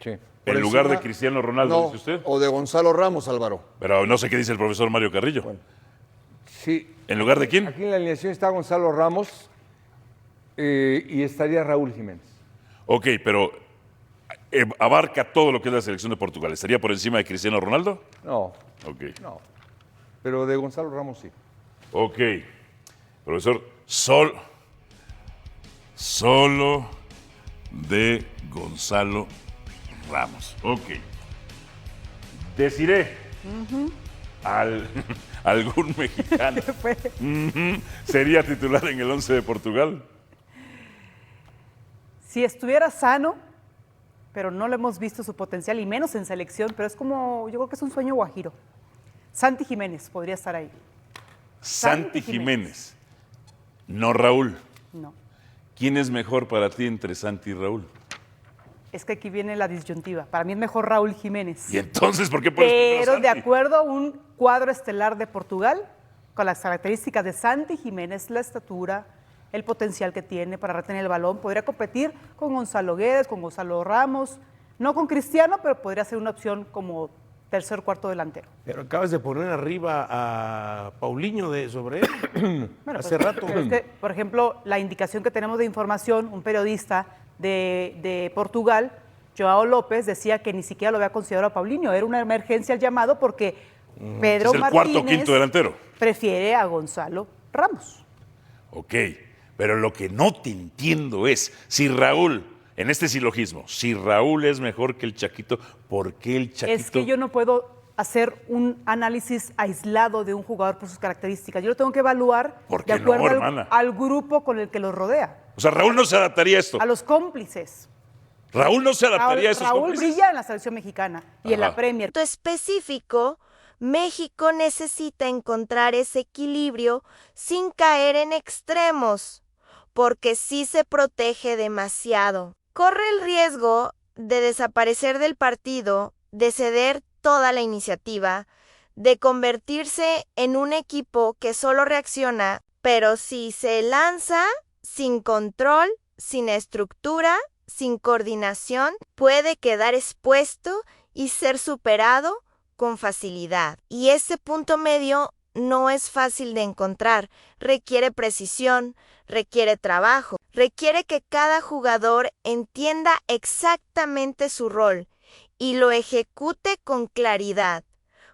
Sí. por En lugar de encima- Cristiano Ronaldo, No, dice usted. o de Gonzalo Ramos, Álvaro. Pero no sé qué dice el profesor Mario Carrillo. Sí. ¿En lugar de quién? Aquí en la alineación está Gonzalo Ramos y estaría Raúl Jiménez. Ok, pero abarca todo lo que es la selección de Portugal. ¿Estaría por encima de Cristiano Ronaldo? No, Ok. no. Pero de Gonzalo Ramos sí. Ok. Profesor, solo de Gonzalo Ramos. Ok. Deciré algún mexicano sería titular en el 11 de Portugal. Si estuviera sano, pero no le hemos visto su potencial, y menos en selección, pero es como, yo creo que es un sueño guajiro. Santi Jiménez podría estar ahí. Santi Jiménez. No Raúl. No. ¿Quién es mejor para ti entre Santi y Raúl? Es que aquí viene la disyuntiva. Para mí es mejor Raúl Jiménez. ¿Y entonces por qué pones primero Pero de Santi? acuerdo a un cuadro estelar de Portugal, con las características de Santi Jiménez, la estatura, el potencial que tiene para retener el balón, podría competir con Gonzalo Guedes, con Gonzalo Ramos, no con Cristiano, pero podría ser una opción como tercer, cuarto delantero. Pero acabas de poner arriba a Paulinho sobre él. Bueno, Hace pues, rato. pero es que, por ejemplo, la indicación que tenemos de información, un periodista de Portugal, Joao López, decía que ni siquiera lo había considerado a Paulinho. Era una emergencia el llamado porque Pedro Es el cuarto o Martínez quinto delantero. prefiere a Gonzalo Ramos. Ok, pero lo que no te entiendo es si Raúl, en este silogismo, si Raúl es mejor que el Chaquito, ¿por qué el Chaquito? Es que yo no puedo hacer un análisis aislado de un jugador por sus características. Yo lo tengo que evaluar ¿Por de qué no, acuerdo hermana? al grupo con el que los rodea, O sea, Raúl no se adaptaría a esto. a los cómplices. Raúl no se adaptaría a esos Raúl cómplices. brilla en la selección mexicana y en la Ajá. Premier. Específico, México necesita encontrar ese equilibrio sin caer en extremos, porque si se protege demasiado, corre el riesgo de desaparecer del partido, de ceder toda la iniciativa, de convertirse en un equipo que solo reacciona, pero si se lanza sin control, sin estructura, sin coordinación, puede quedar expuesto y ser superado con facilidad. Y ese punto medio no es fácil de encontrar, requiere precisión, requiere trabajo, requiere que cada jugador entienda exactamente su rol y lo ejecute con claridad,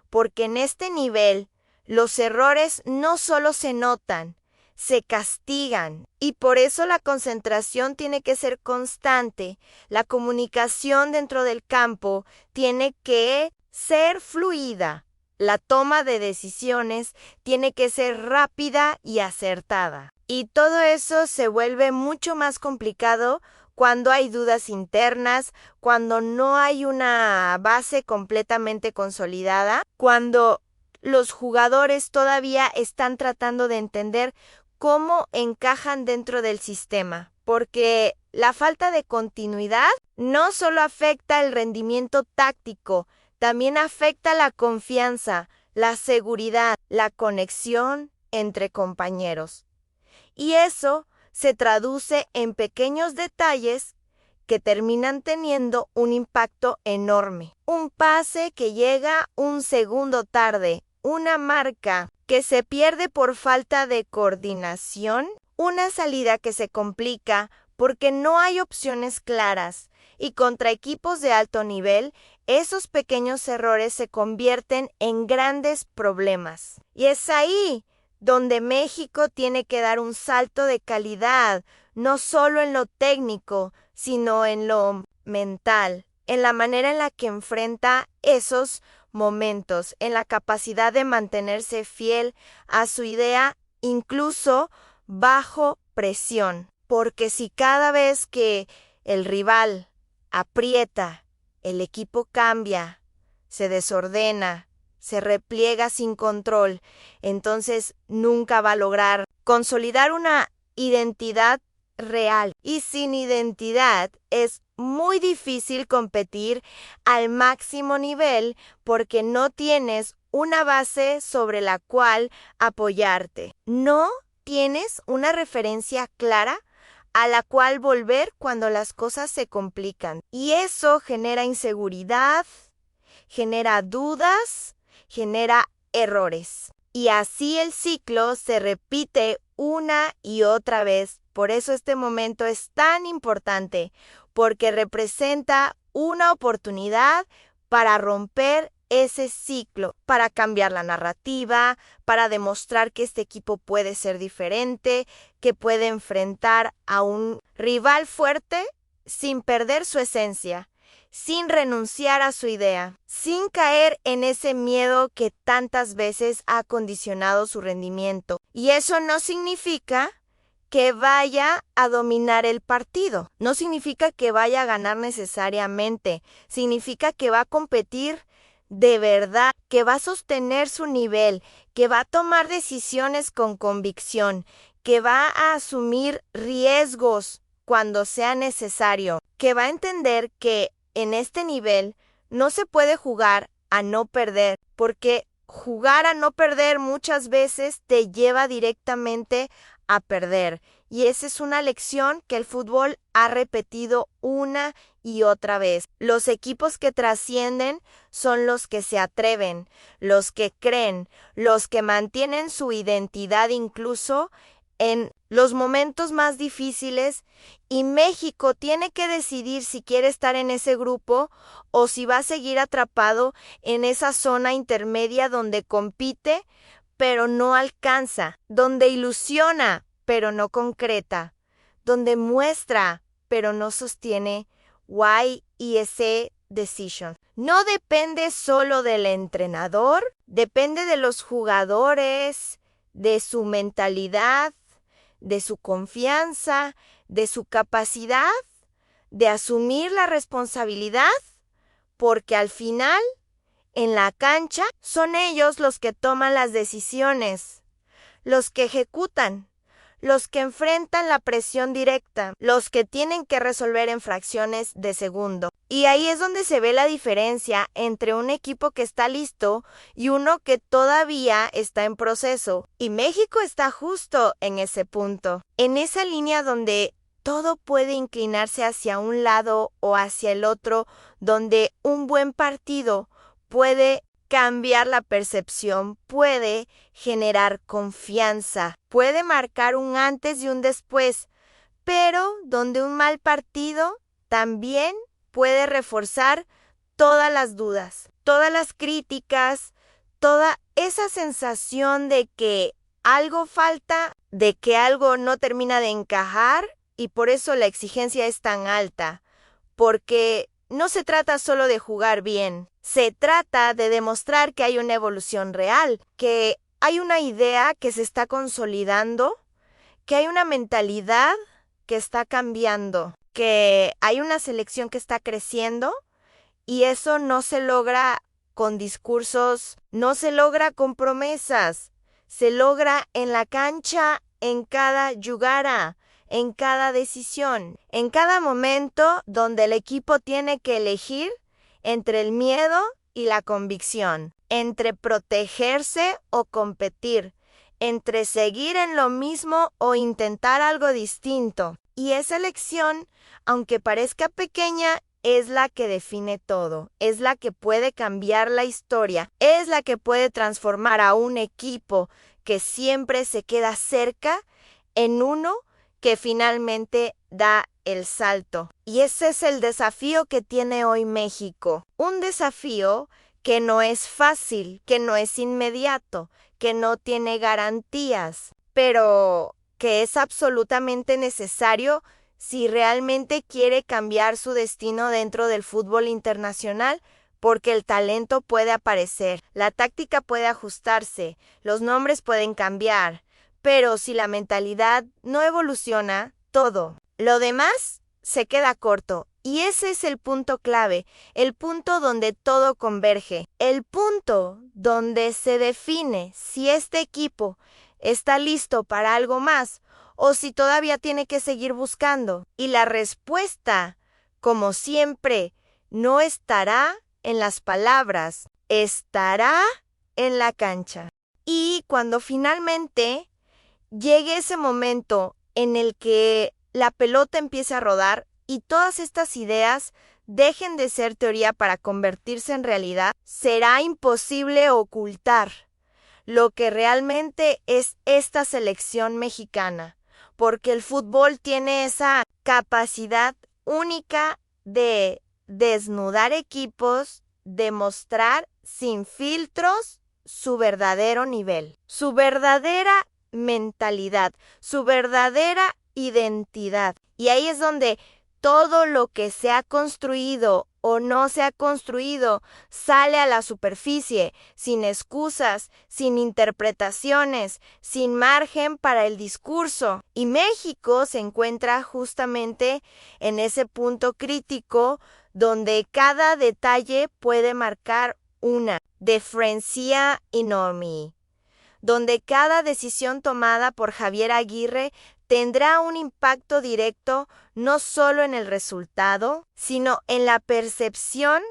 porque en este nivel los errores no solo se notan, se castigan, y por eso la concentración tiene que ser constante, la comunicación dentro del campo tiene que ser fluida, la toma de decisiones tiene que ser rápida y acertada. Y todo eso se vuelve mucho más complicado cuando hay dudas internas, cuando no hay una base completamente consolidada, cuando los jugadores todavía están tratando de entender cómo encajan dentro del sistema, porque la falta de continuidad no solo afecta el rendimiento táctico, también afecta la confianza, la seguridad, la conexión entre compañeros. Y eso se traduce en pequeños detalles que terminan teniendo un impacto enorme. Un pase que llega un segundo tarde, una marca que se pierde por falta de coordinación, una salida que se complica porque no hay opciones claras, y contra equipos de alto nivel, esos pequeños errores se convierten en grandes problemas. Y es ahí donde México tiene que dar un salto de calidad, no solo en lo técnico, sino en lo mental, en la manera en la que enfrenta esos momentos, en la capacidad de mantenerse fiel a su idea, incluso bajo presión. Porque si cada vez que el rival aprieta, el equipo cambia, se desordena, se repliega sin control, entonces nunca va a lograr consolidar una identidad real. Y sin identidad es muy difícil competir al máximo nivel porque no tienes una base sobre la cual apoyarte. No tienes una referencia clara a la cual volver cuando las cosas se complican. Y eso genera inseguridad, genera dudas, genera errores. Y así el ciclo se repite una y otra vez. Por eso este momento es tan importante, porque representa una oportunidad para romper ese ciclo, para cambiar la narrativa, para demostrar que este equipo puede ser diferente, que puede enfrentar a un rival fuerte sin perder su esencia, sin renunciar a su idea, sin caer en ese miedo que tantas veces ha condicionado su rendimiento. Y eso no significa que vaya a dominar el partido, no significa que vaya a ganar necesariamente, significa que va a competir de verdad, que va a sostener su nivel, que va a tomar decisiones con convicción, que va a asumir riesgos cuando sea necesario, que va a entender que en este nivel no se puede jugar a no perder, porque jugar a no perder muchas veces te lleva directamente a perder. Y esa es una lección que el fútbol ha repetido una y otra vez. Los equipos que trascienden son los que se atreven, los que creen, los que mantienen su identidad incluso en los momentos más difíciles, y México tiene que decidir si quiere estar en ese grupo o si va a seguir atrapado en esa zona intermedia donde compite pero no alcanza, donde ilusiona pero no concreta, donde muestra pero no sostiene. Why ESE decision. No depende solo del entrenador, depende de los jugadores, de su mentalidad, de su confianza, de su capacidad de asumir la responsabilidad, porque al final, en la cancha, son ellos los que toman las decisiones, los que ejecutan, los que enfrentan la presión directa, los que tienen que resolver en fracciones de segundo. Y ahí es donde se ve la diferencia entre un equipo que está listo y uno que todavía está en proceso. Y México está justo en ese punto, en esa línea donde todo puede inclinarse hacia un lado o hacia el otro, donde un buen partido puede cambiar la percepción, puede generar confianza, puede marcar un antes y un después, pero donde un mal partido también puede reforzar todas las dudas, todas las críticas, toda esa sensación de que algo falta, de que algo no termina de encajar, y por eso la exigencia es tan alta, porque no se trata solo de jugar bien, se trata de demostrar que hay una evolución real, que hay una idea que se está consolidando, que hay una mentalidad que está cambiando, que hay una selección que está creciendo, y eso no se logra con discursos, no se logra con promesas, se logra en la cancha, en cada jugada, en cada decisión, en cada momento donde el equipo tiene que elegir entre el miedo y la convicción, entre protegerse o competir, entre seguir en lo mismo o intentar algo distinto. Y esa elección, aunque parezca pequeña, es la que define todo, es la que puede cambiar la historia, es la que puede transformar a un equipo que siempre se queda cerca en uno que finalmente da el salto. Y ese es el desafío que tiene hoy México. Un desafío que no es fácil, que no es inmediato, que no tiene garantías, pero que es absolutamente necesario si realmente quiere cambiar su destino dentro del fútbol internacional, porque el talento puede aparecer, la táctica puede ajustarse, los nombres pueden cambiar, pero si la mentalidad no evoluciona, todo lo demás se queda corto. Y ese es el punto clave, el punto donde todo converge, el punto donde se define si este equipo está listo para algo más o si todavía tiene que seguir buscando. Y la respuesta, como siempre, no estará en las palabras, estará en la cancha. Y cuando finalmente llegue ese momento en el que la pelota empiece a rodar y todas estas ideas dejen de ser teoría para convertirse en realidad, será imposible ocultar lo que realmente es esta selección mexicana, porque el fútbol tiene esa capacidad única de desnudar equipos, de mostrar sin filtros su verdadero nivel, su verdadera mentalidad, su verdadera identidad. Y ahí es donde todo lo que se ha construido o no se ha construido sale a la superficie, sin excusas, sin interpretaciones, sin margen para el discurso. Y México se encuentra justamente en ese punto crítico donde cada detalle puede marcar una diferencia enorme, donde cada decisión tomada por Javier Aguirre tendrá un impacto directo no solo en el resultado, sino en la percepción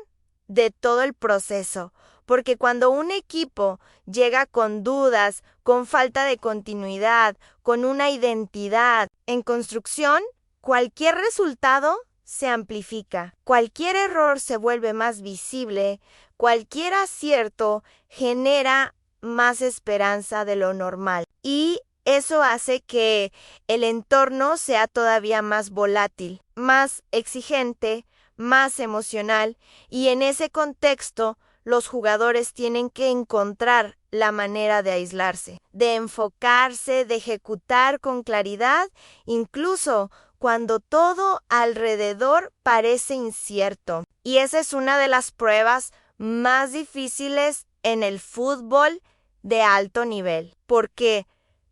de todo el proceso. Porque cuando un equipo llega con dudas, con falta de continuidad, con una identidad en construcción, cualquier resultado se amplifica, cualquier error se vuelve más visible, cualquier acierto genera más esperanza de lo normal. Y eso hace que el entorno sea todavía más volátil, más exigente, más emocional, y en ese contexto los jugadores tienen que encontrar la manera de aislarse, de enfocarse, de ejecutar con claridad, incluso cuando todo alrededor parece incierto. Y esa es una de las pruebas más difíciles en el fútbol de alto nivel, porque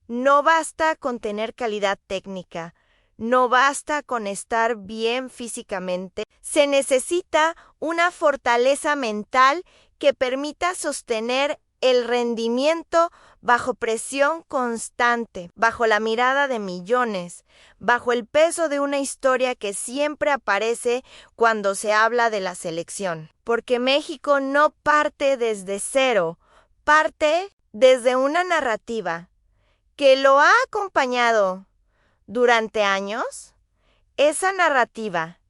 no basta con tener calidad técnica, no basta con estar bien físicamente, se necesita una fortaleza mental que permita sostener el rendimiento bajo presión constante, bajo la mirada de millones, bajo el peso de una historia que siempre aparece cuando se habla de la selección. Porque México no parte desde cero, parte desde una narrativa que lo ha acompañado durante años, esa narrativa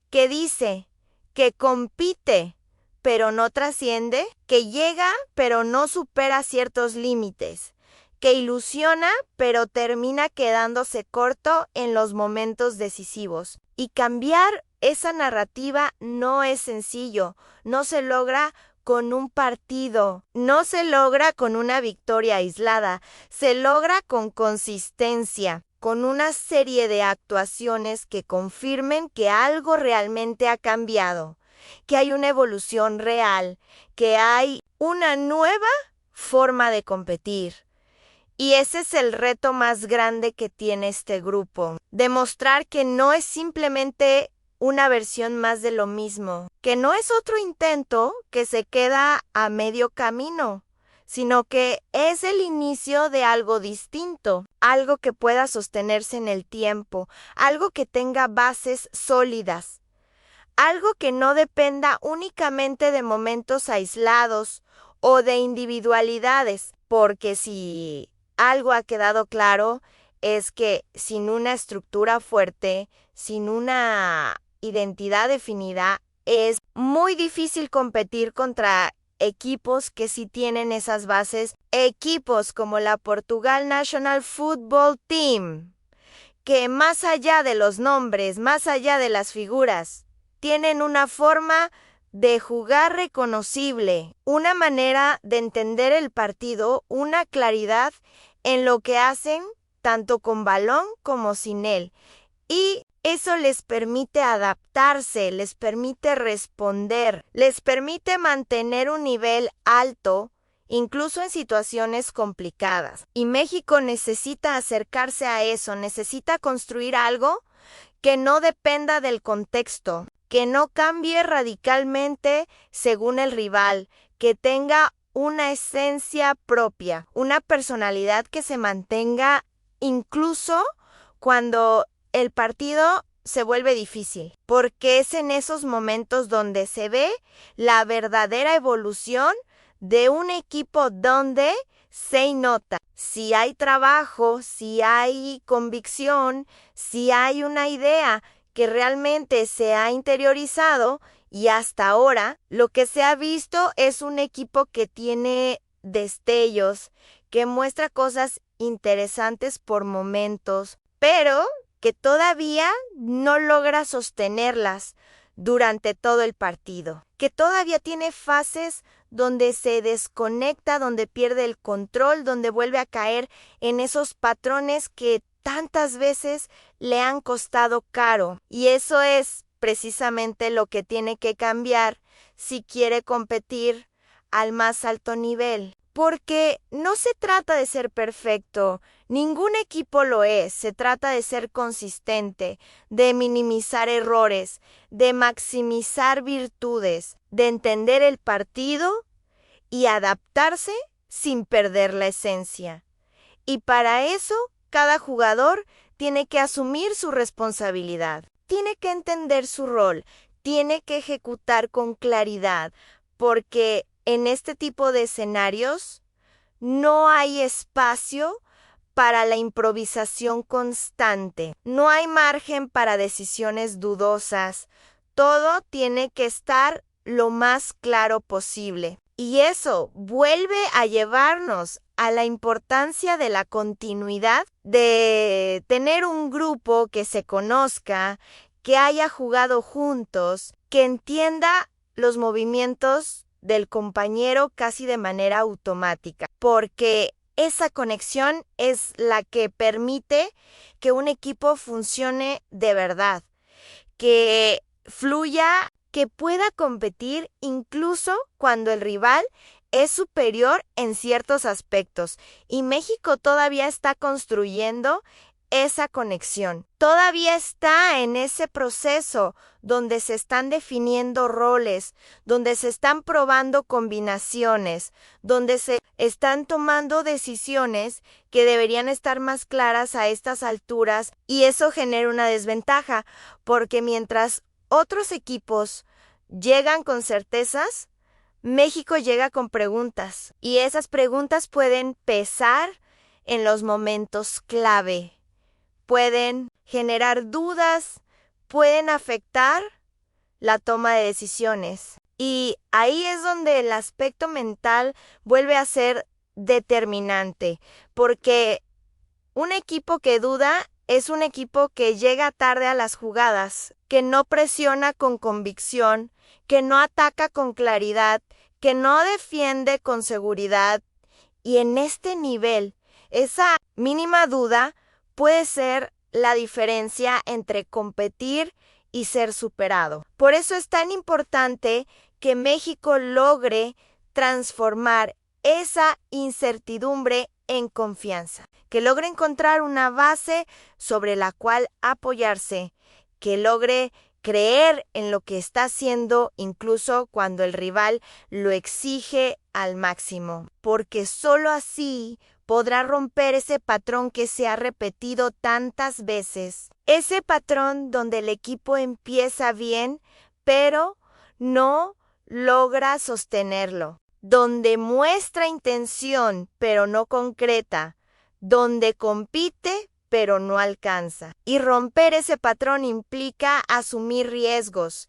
que dice que compite pero no trasciende, que llega pero no supera ciertos límites, que ilusiona pero termina quedándose corto en los momentos decisivos. Y cambiar esa narrativa no es sencillo, no se logra con un partido, no se logra con una victoria aislada, se logra con consistencia, con una serie de actuaciones que confirmen que algo realmente ha cambiado, que hay una evolución real, que hay una nueva forma de competir. Y ese es el reto más grande que tiene este grupo, demostrar que no es simplemente una versión más de lo mismo, que no es otro intento que se queda a medio camino, sino que es el inicio de algo distinto, algo que pueda sostenerse en el tiempo, algo que tenga bases sólidas, algo que no dependa únicamente de momentos aislados o de individualidades, porque si algo ha quedado claro es que sin una estructura fuerte, sin una identidad definida, es muy difícil competir contra equipos que sí tienen esas bases, equipos como la Portugal National Football Team, que más allá de los nombres, más allá de las figuras, tienen una forma de jugar reconocible, una manera de entender el partido, una claridad en lo que hacen tanto con balón como sin él. Y eso les permite adaptarse, les permite responder, les permite mantener un nivel alto, incluso en situaciones complicadas. Y México necesita acercarse a eso, necesita construir algo que no dependa del contexto, que no cambie radicalmente según el rival, que tenga una esencia propia, una personalidad que se mantenga incluso cuando el partido se vuelve difícil, porque es en esos momentos donde se ve la verdadera evolución de un equipo donde se nota si hay trabajo, si hay convicción, si hay una idea que realmente se ha interiorizado, y hasta ahora lo que se ha visto es un equipo que tiene destellos, que muestra cosas interesantes por momentos, pero que todavía no logra sostenerlas durante todo el partido, que todavía tiene fases donde se desconecta, donde pierde el control, donde vuelve a caer en esos patrones que tantas veces le han costado caro. Y eso es precisamente lo que tiene que cambiar si quiere competir al más alto nivel. Porque no se trata de ser perfecto, ningún equipo lo es, se trata de ser consistente, de minimizar errores, de maximizar virtudes, de entender el partido y adaptarse sin perder la esencia. Y para eso, cada jugador tiene que asumir su responsabilidad, tiene que entender su rol, tiene que ejecutar con claridad, porque en este tipo de escenarios no hay espacio para la improvisación constante, no hay margen para decisiones dudosas, todo tiene que estar lo más claro posible. Y eso vuelve a llevarnos a la importancia de la continuidad, de tener un grupo que se conozca, que haya jugado juntos, que entienda los movimientos del compañero casi de manera automática, porque esa conexión es la que permite que un equipo funcione de verdad, que fluya, que pueda competir incluso cuando el rival es superior en ciertos aspectos. Y México todavía está construyendo esa conexión. Todavía está en ese proceso donde se están definiendo roles, donde se están probando combinaciones, donde se están tomando decisiones que deberían estar más claras a estas alturas, y eso genera una desventaja, porque mientras otros equipos llegan con certezas, México llega con preguntas, y esas preguntas pueden pesar en los momentos clave. Pueden generar dudas, pueden afectar la toma de decisiones. Y ahí es donde el aspecto mental vuelve a ser determinante, porque un equipo que duda es un equipo que llega tarde a las jugadas, que no presiona con convicción, que no ataca con claridad, que no defiende con seguridad. Y en este nivel, esa mínima duda puede ser la diferencia entre competir y ser superado. Por eso es tan importante que México logre transformar esa incertidumbre en confianza, que logre encontrar una base sobre la cual apoyarse, que logre creer en lo que está haciendo incluso cuando el rival lo exige al máximo, porque solo así podrá romper ese patrón que se ha repetido tantas veces, ese patrón donde el equipo empieza bien, pero no logra sostenerlo, donde muestra intención, pero no concreta, donde compite, pero no alcanza. Y romper ese patrón implica asumir riesgos,